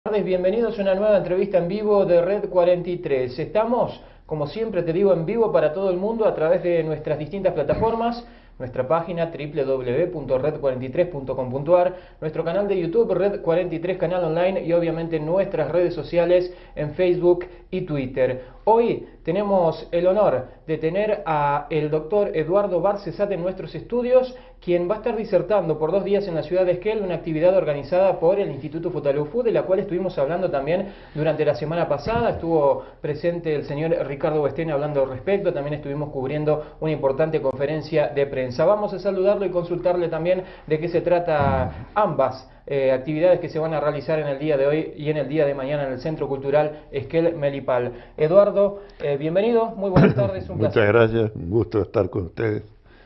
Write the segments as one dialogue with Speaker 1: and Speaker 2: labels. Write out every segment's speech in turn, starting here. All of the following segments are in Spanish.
Speaker 1: Buenas tardes, bienvenidos a una nueva entrevista en vivo de Red 43. Estamos, como siempre te digo, en vivo para todo el mundo a través de nuestras distintas plataformas, nuestra página www.red43.com.ar, nuestro canal de YouTube Red 43 Canal Online y obviamente nuestras redes sociales en Facebook y Twitter. Hoy tenemos el honor de tener a el doctor Eduardo Barcesat en nuestros estudios, quien va a estar disertando por 2 días en la ciudad de Esquel, una actividad organizada por el Instituto Futaleufú, de la cual estuvimos hablando también durante la semana pasada. Estuvo presente el señor Ricardo Bestén hablando al respecto, también estuvimos cubriendo una importante conferencia de prensa. Vamos a saludarlo y consultarle también de qué se trata ambas actividades que se van a realizar en el día de hoy y en el día de mañana en el Centro Cultural Esquel Melipal. Eduardo, bienvenido, muy buenas tardes, un placer.
Speaker 2: Muchas gracias, un gusto estar con ustedes.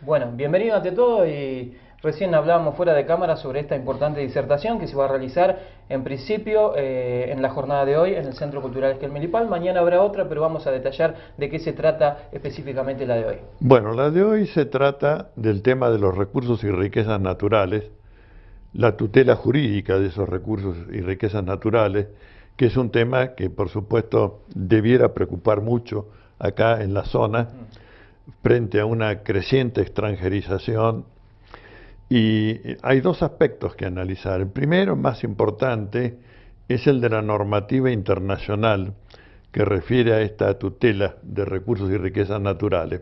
Speaker 1: Bueno, bienvenido ante todo y recién hablábamos fuera de cámara sobre esta importante disertación que se va a realizar en principio en la jornada de hoy en el Centro Cultural Esquel Melipal. Mañana habrá otra, pero vamos a detallar de qué se trata específicamente la de hoy.
Speaker 2: Bueno, la de hoy se trata del tema de los recursos y riquezas naturales, la tutela jurídica de esos recursos y riquezas naturales, que es un tema que por supuesto debiera preocupar mucho acá en la zona frente a una creciente extranjerización. Y hay dos aspectos que analizar. El primero, más importante, es el de la normativa internacional que refiere a esta tutela de recursos y riquezas naturales.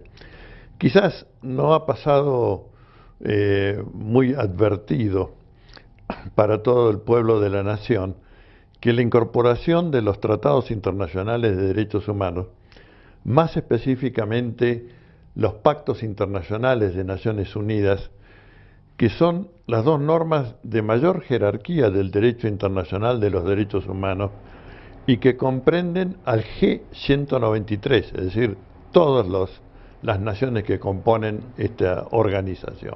Speaker 2: Quizás no ha pasado muy advertido para todo el pueblo de la nación que la incorporación de los tratados internacionales de derechos humanos, más específicamente los pactos internacionales de Naciones Unidas, que son las dos normas de mayor jerarquía del derecho internacional de los derechos humanos y que comprenden al G193, es decir, todas las naciones que componen esta organización.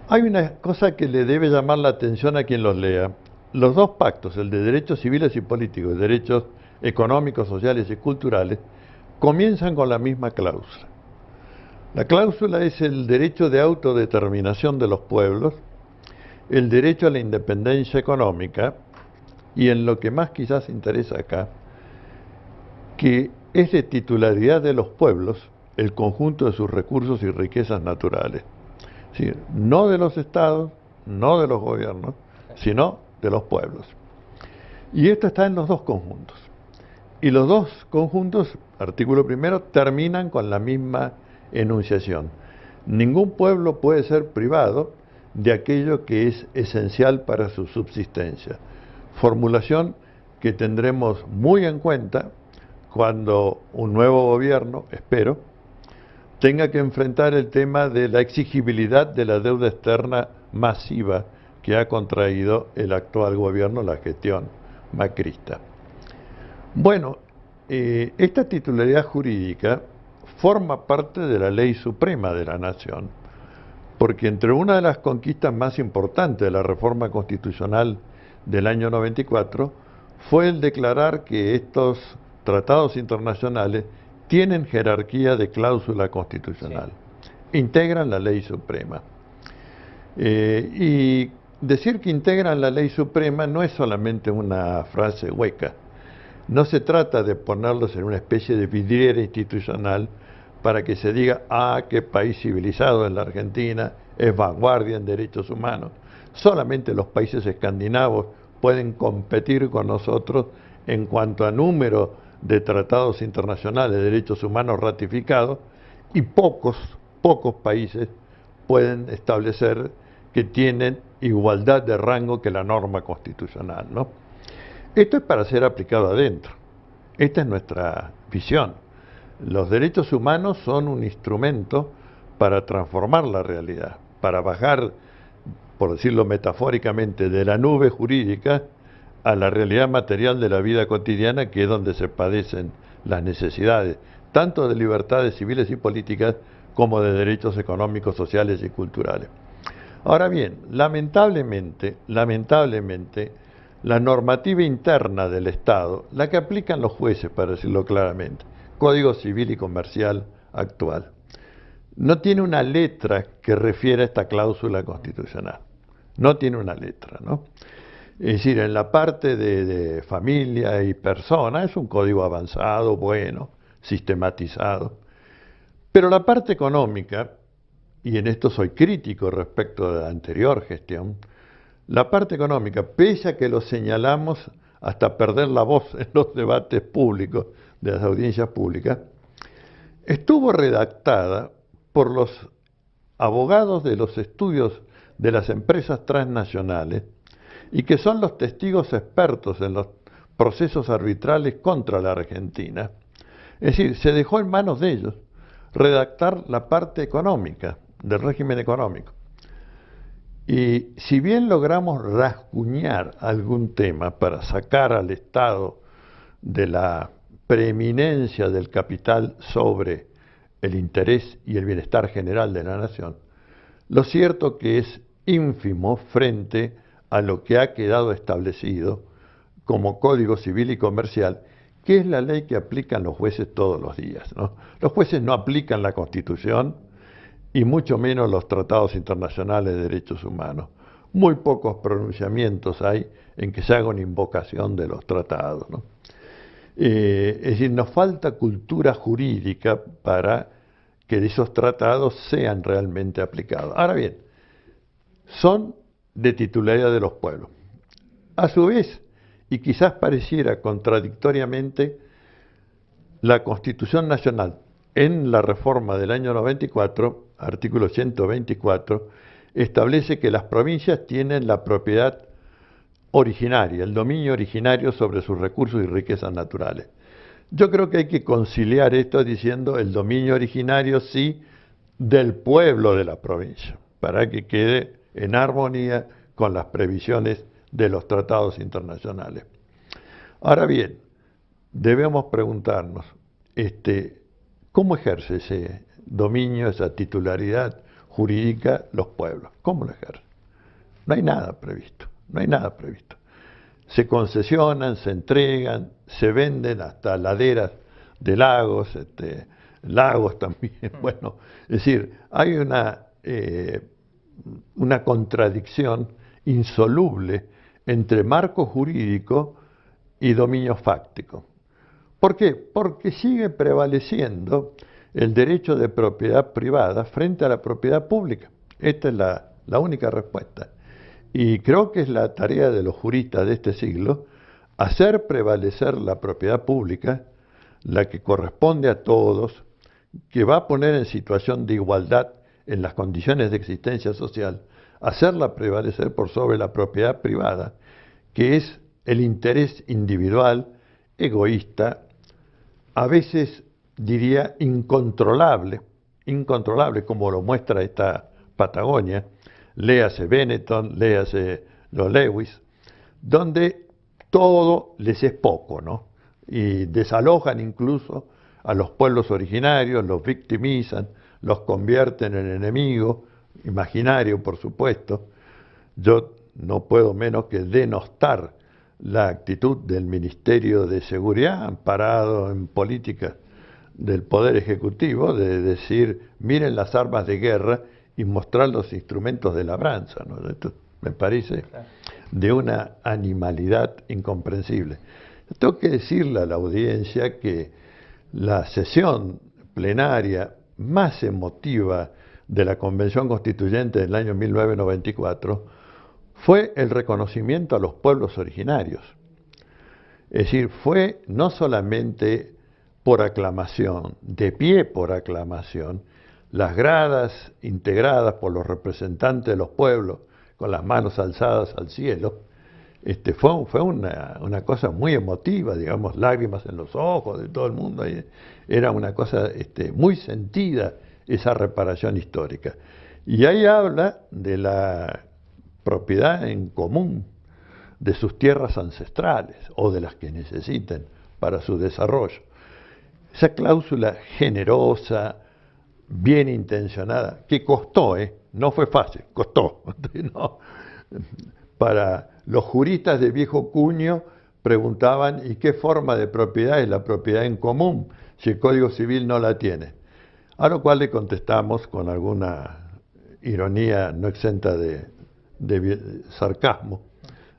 Speaker 2: Hay una cosa que le debe llamar la atención a quien los lea. Los dos pactos, el de derechos civiles y políticos, derechos económicos, sociales y culturales, comienzan con la misma cláusula. La cláusula es el derecho de autodeterminación de los pueblos, el derecho a la independencia económica y en lo que más quizás interesa acá, que es de titularidad de los pueblos el conjunto de sus recursos y riquezas naturales. Es decir, no de los estados, no de los gobiernos, sino de los pueblos. Y esto está en los dos conjuntos. Y los dos conjuntos, artículo primero, terminan con la misma enunciación. Ningún pueblo puede ser privado de aquello que es esencial para su subsistencia. Formulación que tendremos muy en cuenta cuando un nuevo gobierno, espero, tenga que enfrentar el tema de la exigibilidad de la deuda externa masiva que ha contraído el actual gobierno, la gestión macrista. Bueno, esta titularidad jurídica forma parte de la ley suprema de la nación, porque entre una de las conquistas más importantes de la reforma constitucional del año 94 fue el declarar que estos tratados internacionales tienen jerarquía de cláusula constitucional, integran la ley suprema. Y decir que integran la ley suprema no es solamente una frase hueca. No se trata de ponerlos en una especie de vidriera institucional para que se diga, ah, qué país civilizado es la Argentina, es vanguardia en derechos humanos. Solamente los países escandinavos pueden competir con nosotros en cuanto a número de tratados internacionales de derechos humanos ratificados y pocos países pueden establecer que tienen igualdad de rango que la norma constitucional, ¿no? Esto es para ser aplicado adentro. Esta es nuestra visión. Los derechos humanos son un instrumento para transformar la realidad, para bajar, por decirlo metafóricamente, de la nube jurídica a la realidad material de la vida cotidiana, que es donde se padecen las necesidades, tanto de libertades civiles y políticas como de derechos económicos, sociales y culturales. Ahora bien, lamentablemente, la normativa interna del Estado, la que aplican los jueces, para decirlo claramente, Código Civil y Comercial actual, no tiene una letra que refiera a esta cláusula constitucional. No tiene una letra, ¿no? Es decir, en la parte de familia y persona es un código avanzado, bueno, sistematizado. Pero la parte económica, y en esto soy crítico respecto de la anterior gestión, la parte económica, pese a que lo señalamos hasta perder la voz en los debates públicos, de las audiencias públicas, estuvo redactada por los abogados de los estudios de las empresas transnacionales y que son los testigos expertos en los procesos arbitrales contra la Argentina. Es decir, se dejó en manos de ellos redactar la parte económica del régimen económico. Y si bien logramos rasguñar algún tema para sacar al Estado de la preeminencia del capital sobre el interés y el bienestar general de la nación, lo cierto que es ínfimo frente a lo que ha quedado establecido como Código Civil y Comercial, que es la ley que aplican los jueces todos los días, ¿no? Los jueces no aplican la Constitución y mucho menos los tratados internacionales de derechos humanos. Muy pocos pronunciamientos hay en que se haga una invocación de los tratados, ¿no? Es decir, nos falta cultura jurídica para que esos tratados sean realmente aplicados. Ahora bien, son de titularidad de los pueblos. A su vez, y quizás pareciera contradictoriamente, la Constitución Nacional, en la reforma del año 94, artículo 124, establece que las provincias tienen la propiedad originaria, el dominio originario sobre sus recursos y riquezas naturales. Yo creo que hay que conciliar esto diciendo el dominio originario sí del pueblo de la provincia, para que quede en armonía con las previsiones de los tratados internacionales. Ahora bien, debemos preguntarnos, ¿cómo ejerce ese dominio, esa titularidad jurídica los pueblos? ¿Cómo lo ejercen? No hay nada previsto, no hay nada previsto. Se concesionan, se entregan, se venden hasta laderas de lagos, lagos también. Bueno, es decir, hay una contradicción insoluble entre marco jurídico y dominio fáctico. ¿Por qué? Porque sigue prevaleciendo el derecho de propiedad privada frente a la propiedad pública. Esta es la única respuesta. Y creo que es la tarea de los juristas de este siglo hacer prevalecer la propiedad pública, la que corresponde a todos, que va a poner en situación de igualdad en las condiciones de existencia social, hacerla prevalecer por sobre la propiedad privada, que es el interés individual, egoísta, a veces diría incontrolable como lo muestra esta Patagonia, léase Benetton, léase los Lewis, donde todo les es poco, ¿no? Y desalojan incluso a los pueblos originarios, los victimizan, los convierten en enemigos, imaginario por supuesto. Yo no puedo menos que denostar la actitud del Ministerio de Seguridad, amparado en políticas del Poder Ejecutivo, de decir, miren las armas de guerra y mostrar los instrumentos de labranza, ¿no? Esto me parece de una animalidad incomprensible. Tengo que decirle a la audiencia que la sesión plenaria más emotiva de la Convención Constituyente del año 1994 fue el reconocimiento a los pueblos originarios. Es decir, fue no solamente por aclamación, de pie por aclamación, las gradas integradas por los representantes de los pueblos con las manos alzadas al cielo, fue una cosa muy emotiva, digamos, lágrimas en los ojos de todo el mundo. Era una cosa muy sentida esa reparación histórica. Y ahí habla de la propiedad en común de sus tierras ancestrales o de las que necesiten para su desarrollo. Esa cláusula generosa, bien intencionada, que costó, no fue fácil, costó. ¿No? Para los juristas de viejo cuño preguntaban, ¿y qué forma de propiedad es la propiedad en común si el Código Civil no la tiene? A lo cual le contestamos con alguna ironía no exenta de sarcasmo,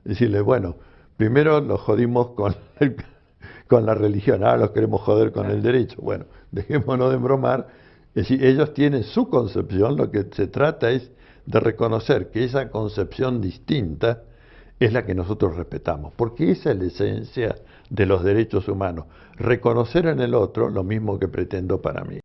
Speaker 2: decirle, bueno, primero los jodimos con la religión, ahora los queremos joder con el derecho. Bueno, dejémonos de bromar. Es decir, ellos tienen su concepción, lo que se trata es de reconocer que esa concepción distinta es la que nosotros respetamos, porque esa es la esencia de los derechos humanos, reconocer en el otro lo mismo que pretendo para mí.